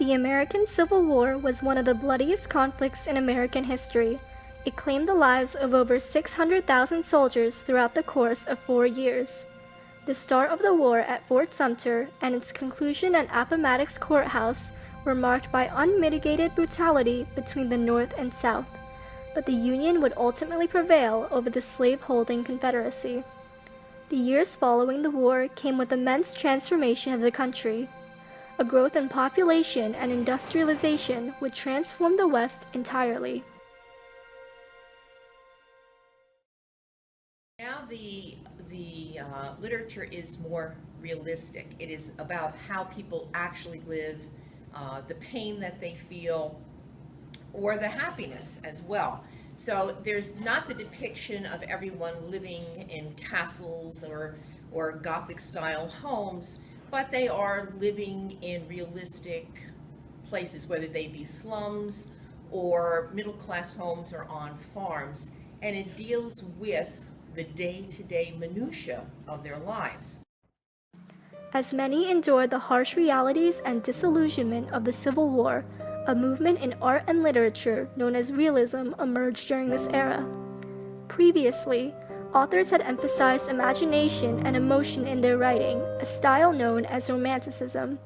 The American Civil War was one of the bloodiest conflicts in American history. It claimed the lives of over 600,000 soldiers throughout the course of 4 years. The start of the war at Fort Sumter and its conclusion at Appomattox Courthouse were marked by unmitigated brutality between the North and South, but the Union would ultimately prevail over the slave-holding Confederacy. The years following the war came with immense transformation of the country. A growth in population and industrialization would transform the West entirely. Now the literature is more realistic. It is about how people actually live, the pain that they feel, or the happiness as well. So there's not the depiction of everyone living in castles or Gothic-style homes, but they are living in realistic places, whether they be slums or middle-class homes or on farms. And it deals with the day-to-day minutiae of their lives. As many endured the harsh realities and disillusionment of the Civil War, a movement in art and literature known as realism emerged during this era. Previously, authors had emphasized imagination and emotion in their writing, a style known as Romanticism.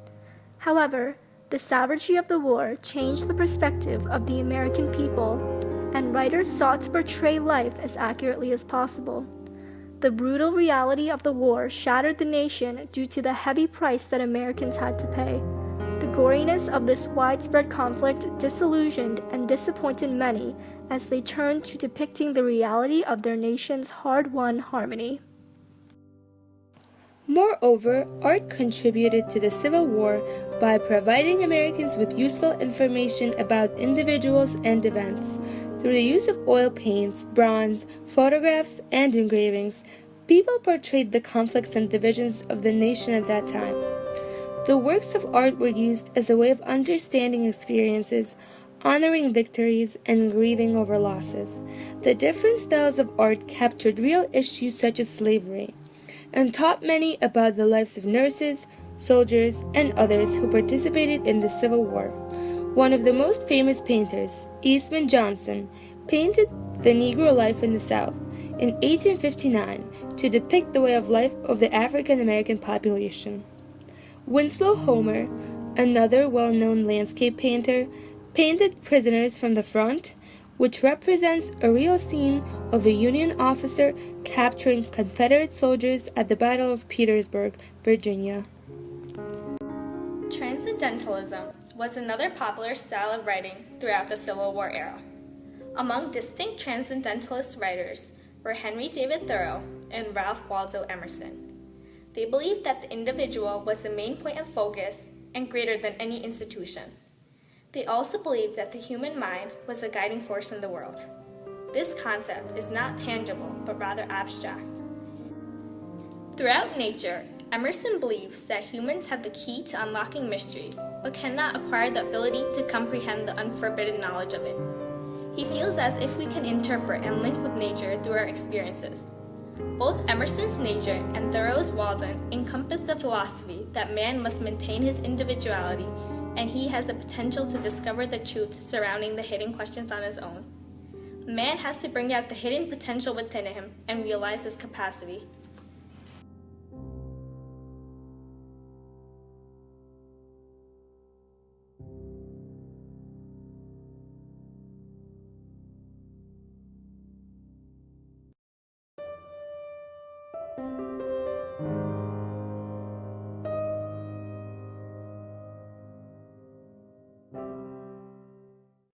However, the savagery of the war changed the perspective of the American people, and writers sought to portray life as accurately as possible. The brutal reality of the war shattered the nation due to the heavy price that Americans had to pay. The goriness of this widespread conflict disillusioned and disappointed many as they turned to depicting the reality of their nation's hard-won harmony. Moreover, art contributed to the Civil War by providing Americans with useful information about individuals and events. Through the use of oil paints, bronze, photographs, and engravings, people portrayed the conflicts and divisions of the nation at that time. The works of art were used as a way of understanding experiences, honoring victories, and grieving over losses. The different styles of art captured real issues such as slavery, and taught many about the lives of nurses, soldiers, and others who participated in the Civil War. One of the most famous painters, Eastman Johnson, painted the Negro life in the South in 1859 to depict the way of life of the African American population. Winslow Homer, another well-known landscape painter, painted Prisoners from the Front, which represents a real scene of a Union officer capturing Confederate soldiers at the Battle of Petersburg, Virginia. Transcendentalism was another popular style of writing throughout the Civil War era. Among distinct transcendentalist writers were Henry David Thoreau and Ralph Waldo Emerson. They believed that the individual was the main point of focus and greater than any institution. They also believed that the human mind was a guiding force in the world. This concept is not tangible, but rather abstract. Throughout nature, Emerson believes that humans have the key to unlocking mysteries, but cannot acquire the ability to comprehend the unforbidden knowledge of it. He feels as if we can interpret and link with nature through our experiences. Both Emerson's nature and Thoreau's Walden encompass the philosophy that man must maintain his individuality, and he has the potential to discover the truth surrounding the hidden questions on his own. Man has to bring out the hidden potential within him and realize his capacity